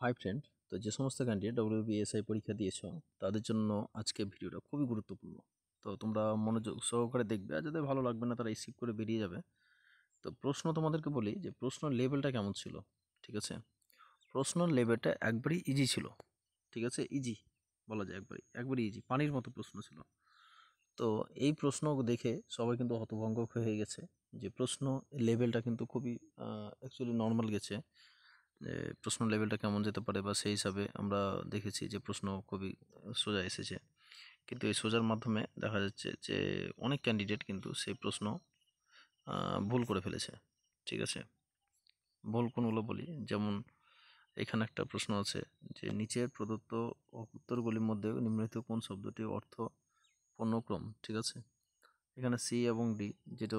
Hi friend, তো যে সমস্ত ক্যান্ডিডেট WBSI পরীক্ষা দিয়েছো তাদের জন্য আজকে ভিডিওটা খুবই গুরুত্বপূর্ণ। তো তোমরা মনোযোগ সহকারে দেখবে, আর যাদের ভালো লাগবে না তারা স্কিপ করে বেরিয়ে যাবে। তো প্রশ্ন তোমাদেরকে বলি যে প্রশ্ন লেভেলটা কেমন ছিল। ঠিক আছে, প্রশ্ন লেভেলটা একবারই ইজি ছিল। ঠিক আছে, ইজি বলা যায়, একবারই ইজি, পানির মতো প্রশ্ন ছিল। তো এই প্রশ্ন দেখে সবাই কিন্তু হতভম্ব হয়ে গেছে যে প্রশ্ন লেভেলটা কিন্তু খুবই অ্যাকচুয়ালি নর্মাল গেছে। যে প্রশ্ন লেভেলটা কেমন যেতে পারে, বা সেই হিসাবে আমরা দেখেছি যে প্রশ্ন খুবই সোজা এসেছে। কিন্তু এই সোজার মাধ্যমে দেখা যাচ্ছে যে অনেক ক্যান্ডিডেট কিন্তু সেই প্রশ্ন ভুল করে ফেলেছে। ঠিক আছে, ভুল কোনগুলো বলি, যেমন এখানে একটা প্রশ্ন আছে যে নিচের প্রদত্ত উত্তরগুলির মধ্যে নিম্নলিখিত কোন শব্দটি অর্থ পণ্যক্রম। ঠিক আছে, এখানে সি এবং ডি, যেটা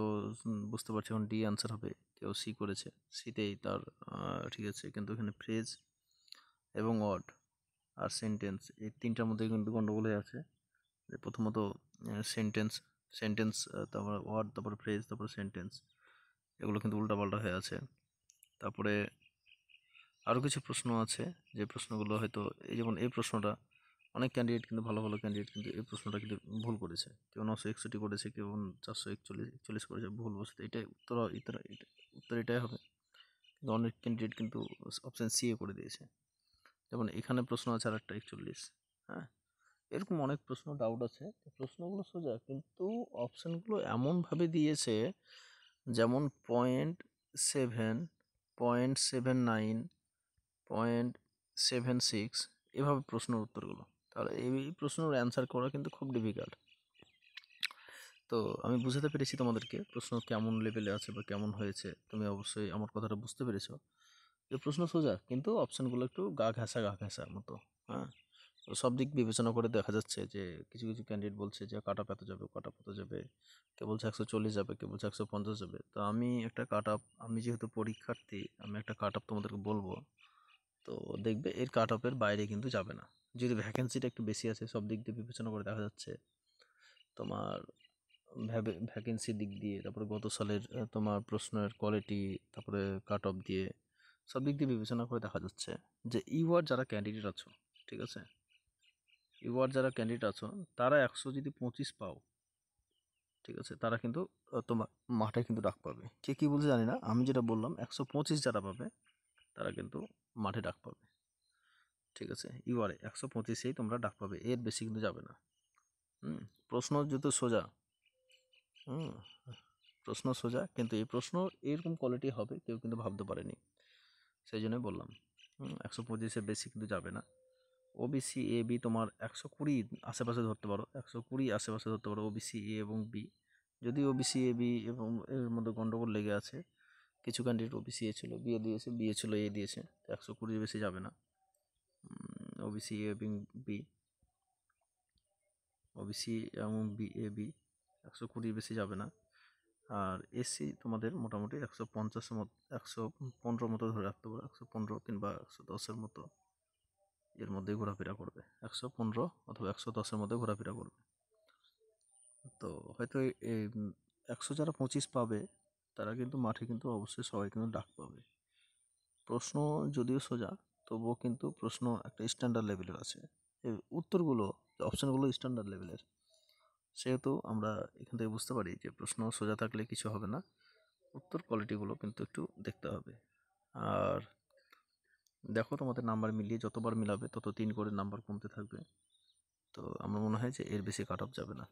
বুঝতে পারছি এখন ডি আনসার হবে, কেউ সি করেছে, সিতেই তার ঠিক আছে। কিন্তু এখানে ফ্রেজ এবং ওয়ার্ড আর সেন্টেন্স, এই তিনটার মধ্যে কিন্তু গন্ডগোল হয়ে আছে। যে প্রথমত সেন্টেন্স, তারপর ওয়ার্ড, তারপর ফ্রেজ, তারপর সেন্টেন্স, এগুলো কিন্তু উল্টাপাল্টা হয়ে আছে। তারপরে আরও কিছু প্রশ্ন আছে, যে প্রশ্নগুলো হয়তো এই যেমন এই প্রশ্নটা অনেক ক্যান্ডিডেট কিন্তু ভালো ভালো ক্যান্ডিডেট কিন্তু এই প্রশ্নটা কিন্তু ভুল করেছে। কেউ 961 করেছে, কেউ 441 করেছে ভুল বসতে। এটাই উত্তর এটাই হবে, কিন্তু অনেক ক্যান্ডিডেট কিন্তু অপশান সি এ করে দিয়েছে। যেমন এখানে প্রশ্ন আছে আর একটা 41। হ্যাঁ, এরকম অনেক প্রশ্ন ডাউট আছে। প্রশ্নগুলো সোজা, কিন্তু অপশানগুলো এমনভাবে দিয়েছে যেমন 0.7, 0.79, 0.76, এভাবে প্রশ্নের উত্তরগুলো। তাহলে এই প্রশ্নের অ্যান্সার করা কিন্তু খুব ডিফিকাল্ট। তো আমি বুঝাতে পেরেছি তোমাদেরকে প্রশ্ন কেমন লেভেলে আছে বা কেমন হয়েছে। তুমি অবশ্যই আমার কথাটা বুঝতে পেরেছো যে প্রশ্ন সোজা, কিন্তু অপশানগুলো একটু গা ঘেঁষা মতো। হ্যাঁ, তো সব দিক বিবেচনা করে দেখা যাচ্ছে যে কিছু কিছু ক্যান্ডিডেট বলছে যে কাট আপ এত যাবে, কাট আপ এত যাবে, কেউ বলছে 140 যাবে, কেউ বলছে 150 যাবে। তো আমি একটা কাট আপ, আমি যেহেতু পরীক্ষার্থী, আমি একটা কাট আপ তোমাদেরকে বলবো। তো দেখবে এর কাট আপের বাইরে কিন্তু যাবে না, যদি ভ্যাকেন্সিটা একটু বেশি আছে। সব দিক দিয়ে বিবেচনা করে দেখা যাচ্ছে তোমার ভ্যাকেন্সির দিক দিয়ে, তারপরে গত সালের তোমার প্রশ্নের কোয়ালিটি, তারপরে কাট অফ দিয়ে, সব দিক দিয়ে বিবেচনা করে দেখা যাচ্ছে যে ইউআর যারা ক্যান্ডিডেট আছো, ঠিক আছে, ইউআর যারা ক্যান্ডিডেট আছো তারা 125 পাও, ঠিক আছে, তারা কিন্তু তোমার মাঠে কিন্তু ডাক পাবে। কে কী বলছে জানি না, আমি যেটা বললাম 125 যারা পাবে তারা কিন্তু মাঠে ডাক পাবে। ঠিক আছে, ইউআরে 125এই তোমরা ডাক পাবে, এর বেশি কিন্তু যাবে না। প্রশ্ন যেহেতু সোজা, প্রশ্ন সোজা, কিন্তু এই প্রশ্ন এরকম কোয়ালিটি হবে কেউ কিন্তু ভাবতে পারেনি। সেই জন্যই বললাম 125-এর বেশি কিন্তু যাবে না। ওবিসি এ বি তোমার 120 আশেপাশে ধরতে পারো, 120 আশেপাশে ধরতে পারো ওবিসি এ এবং বি। যদি ওবিসি এ বি এবং এর মধ্যে গন্ডগোল লেগে আছে, কিছু ক্যান্ডিডেট ওবিসি এ ছিল, বি এ দিয়েছে, বি এ ছিল, এ দিয়েছে, 120 বেশি যাবে না। ওবিসি এ এবং বি, ওবিসি এবং বি এ বি 120 বেশি যাবে না। আর এসসি তোমাদের মোটামুটি 150-এর মতো, 115 মতো ধরে রাখতে পারো, 115 কিংবা 110-এর মতো, এর মধ্যেই ঘোরাফেরা করবে। 115 অথবা 110-এর মধ্যে ঘোরাফেরা করবে। তো হয়তো এই 100 যারা 25 পাবে তারা কিন্তু মাঠে কিন্তু অবশ্যই সবাই কিন্তু ডাক পাবে। প্রশ্ন যদিও সোজা, তবুও কিন্তু প্রশ্ন একটা স্ট্যান্ডার্ড লেভেলের আছে, এই উত্তরগুলো, অপশানগুলো স্ট্যান্ডার্ড লেভেলের। সেহেতু আমরা এখান থেকে বুঝতে পারি যে প্রশ্ন সোজা থাকলে কিছু হবে না, উত্তর কোয়ালিটিগুলো কিন্তু একটু দেখতে হবে। আর দেখো তোমাদের নাম্বার মিলিয়ে যতবার মিলাবে তত 3 করে নাম্বার কমতে থাকবে। তো আমার মনে হয় যে এর বেশি কাট অফ যাবে না।